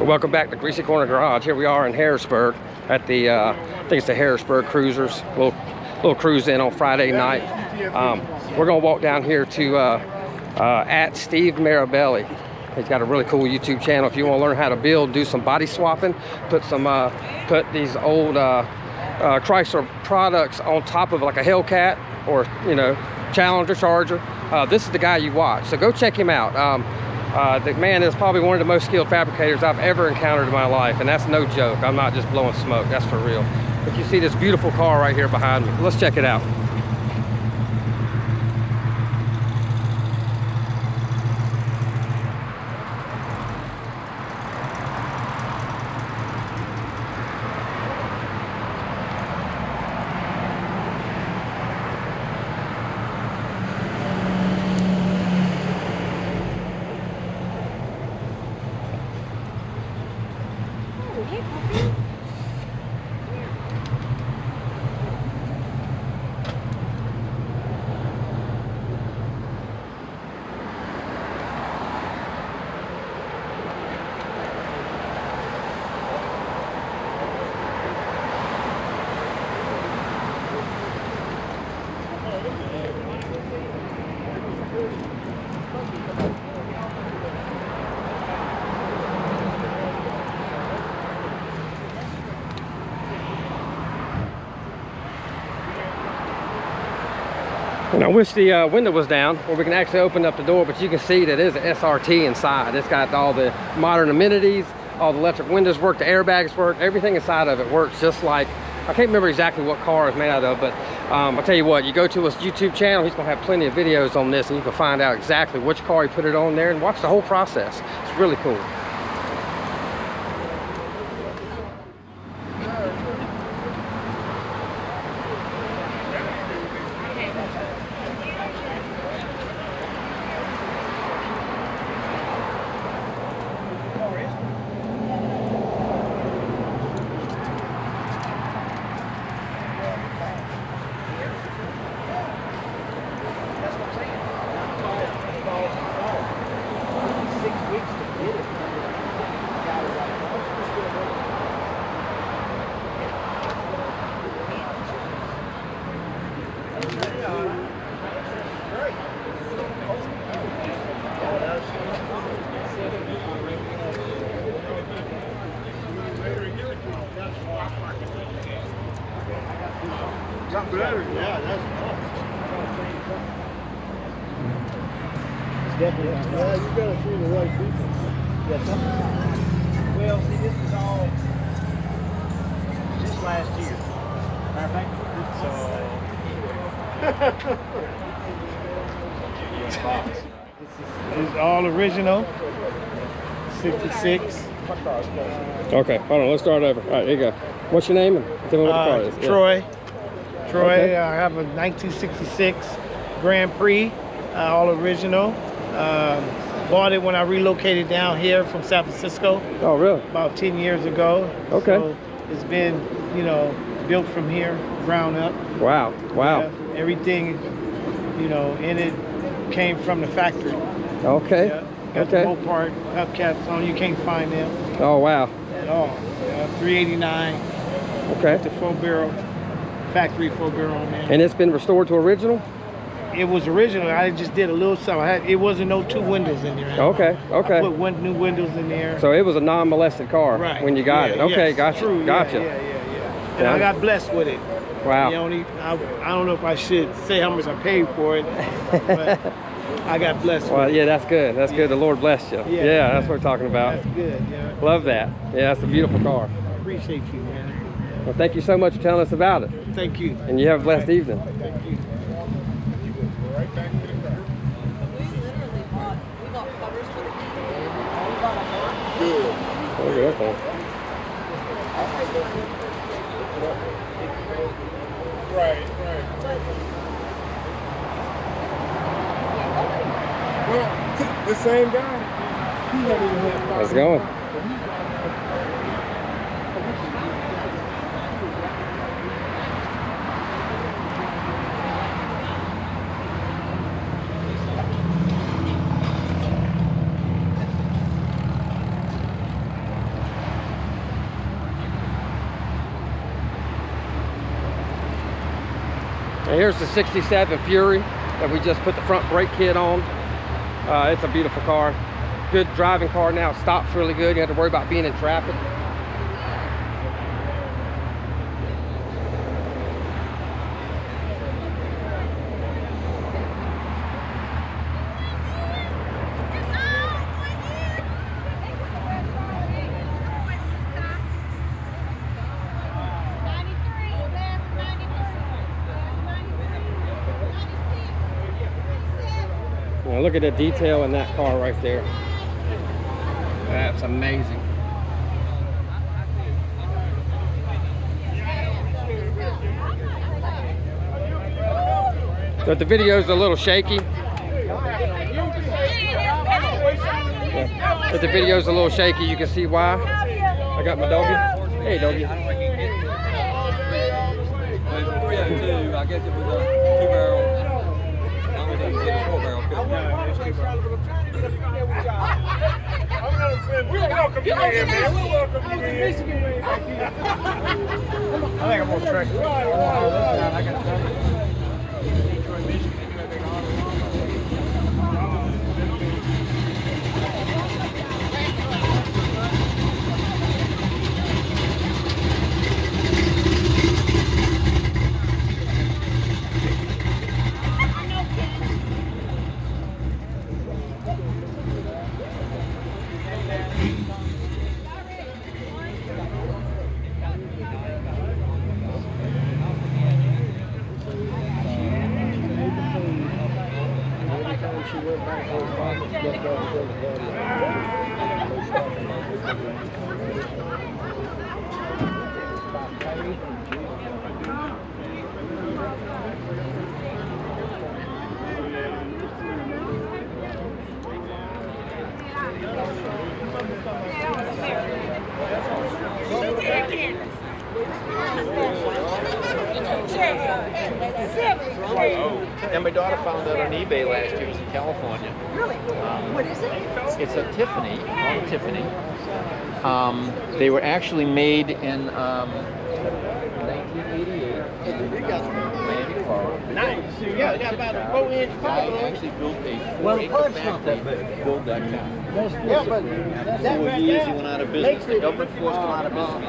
Welcome back to Greasy Corner Garage. Here we are in Harrisburg at the, I think it's the Harrisburg Cruisers. Little cruise in on Friday night. We're gonna walk down here to at SteveMirabelli. He's got a really cool YouTube channel. If you want to learn how to build, do some body swapping, put these old Chrysler products on top of like a Hellcat or, you know, Challenger, Charger. This is the guy you watch. So go check him out. The man is probably one of the most skilled fabricators I've ever encountered in my life, and that's no joke. I'm not just blowing smoke, that's for real. But you see this beautiful car right here behind me. Let's check it out. And I wish the window was down where we can actually open up the door, but you can see that it is an SRT inside. It's got all the modern amenities, all the electric windows work, the airbags work, everything inside of it works just like, I can't remember exactly what car it's made out of, but I'll tell you what, you go to his YouTube channel, he's gonna have plenty of videos on this and you can find out exactly which car he put it on there and watch the whole process. It's really cool. Yeah, that's it's definitely yeah, you gotta see the right people. Well, see, this is all just last year. Matter of fact, this is all original. 66. Okay, hold on, let's start over. All right, here you go. What's your name and tell me what the car is? Troy. Yeah. Troy, Okay. I have a 1966 Grand Prix, all original. Bought it when I relocated down here from San Francisco. Oh, really? About 10 years ago. Okay. So it's been, you know, built from here, ground up. Wow, wow. Yeah, everything, you know, in it came from the factory. Okay, Yeah, got okay. the whole part, hubcaps on, you can't find them Oh, wow. at all. 389, Okay. the 4-barrel, factory 4-barrel on there. And it's been restored to original? It was original. I just did a little something. It wasn't no 2 windows in there. Okay, okay. I put new windows in there. So it was a non-molested car when you got it. Okay, yes, gotcha, true, gotcha. Yeah. And Yeah. I got blessed with it. Wow. I don't know if I should say how much I paid for it, but I got blessed Well, with it. yeah, that's good. That's good. The Lord blessed you. Yeah, that's what we're talking about. That's good, yeah. Love that. Yeah, that's a beautiful car. I appreciate you, man. Well, thank you so much for telling us about it. Thank you. And you have a blessed evening. Thank you. Look at that thing. Right. Well, the same guy. He hadn't even had How's it going? And here's the 67 Fury that we just put the front brake kit on. It's a beautiful car. Good driving car now. It stops really good. You don't have to worry about being in traffic. Now look at the detail in that car right there. That's amazing. So if the video's a little shaky, if the video's a little shaky, you can see why. I got my doggy. Hey, doggy. I guess it was a 2-barrel. I don't think it was a 4-barrel. We welcome you here, man. We welcome you here. I think I'm gonna track. And my daughter found that on eBay last year. It was in California. Really? What is it? It's a Tiffany, called Tiffany. They were actually made in 1988. Miami, Florida. Nice. Yeah, they got about a 4-inch I pile. actually built a Well, 4-acre the plant's not that factory to build that car. Yeah, but After 4 years, he went out of business. The government forced him out of business.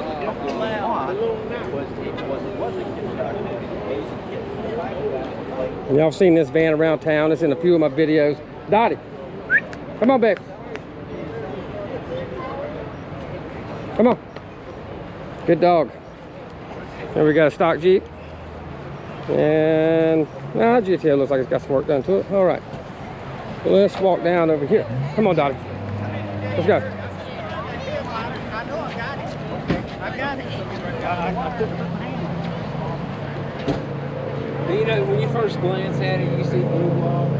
Y'all seen this van around town. It's in a few of my videos. Dottie, come on, babe. Come on. Good dog. Then we got a stock Jeep. And GTO looks like it's got some work done to it. All right. Well, let's walk down over here. Come on, Dottie. Let's go. I know I got it. I got it. You know, when you first glance at it, you see blue wall.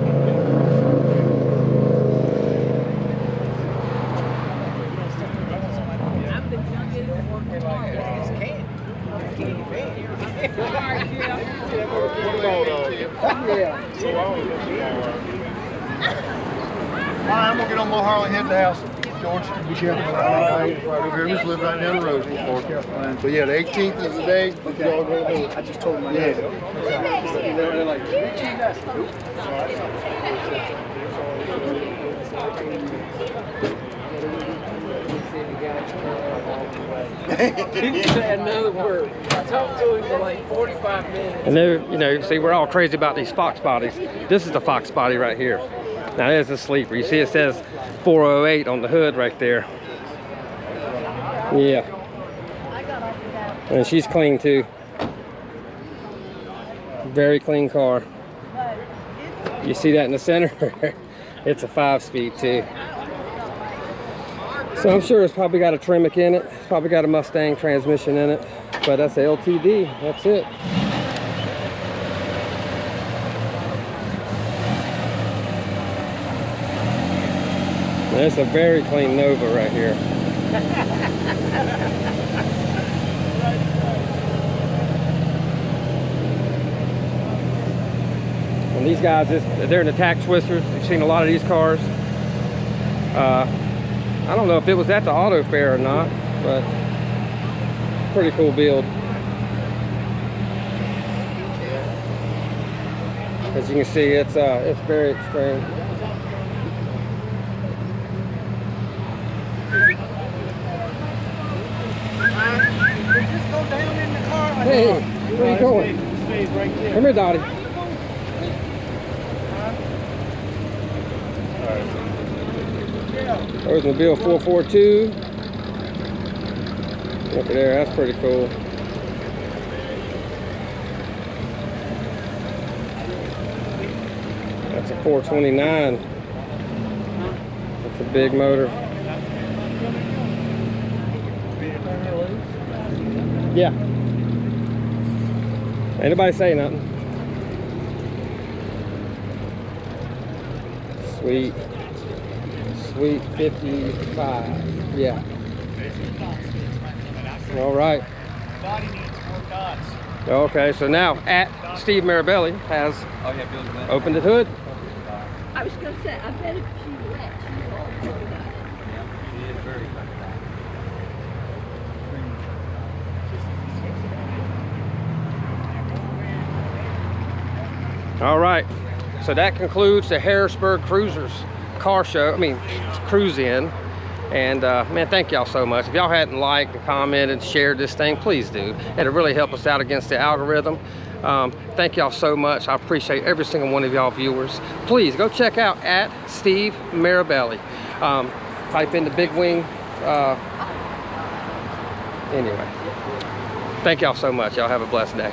All right, I'm gonna get on my Harley, head to the house. George, be careful. We're just live right down the road. So yeah, the 18th is the day. I just told him. Yeah. They're like, He didn't say another word. I talked to him for like 45 minutes. And there, you know, see, we're all crazy about these fox bodies. This is the fox body right here. Now there's a sleeper. You see it says 408 on the hood right there. Yeah. And she's clean too. Very clean car. You see that in the center? It's a 5-speed too. So I'm sure it's probably got a Tremec in it. It's probably got a Mustang transmission in it. But that's the LTD. That's it. That's a very clean Nova right here. And these guys, they're in the tax twisters. You've seen a lot of these cars. I don't know if it was at the auto fair or not, but pretty cool build. As you can see, it's very extreme. Just go down in the car. Hey, where you going? Stays right there. Come here, Dottie. Oldsmobile 442. Look at there, that's pretty cool. That's a 429. That's a big motor. Yeah. Ain't nobody say nothing. Sweet. Sweet 55. Yeah. All right. Okay, so now at SteveMirabelli has opened the hood. I was going to say, I bet if she wet, she's all covered up. All right, so that concludes the Harrisburg Cruisers car show, cruise in. And man, thank y'all so much. If y'all hadn't liked and commented, shared this thing, please do. It'll really help us out against the algorithm. Thank y'all so much. I appreciate every single one of y'all viewers. Please go check out at SteveMirabelli. Type in the big wing. Anyway, thank y'all so much. Y'all have a blessed day.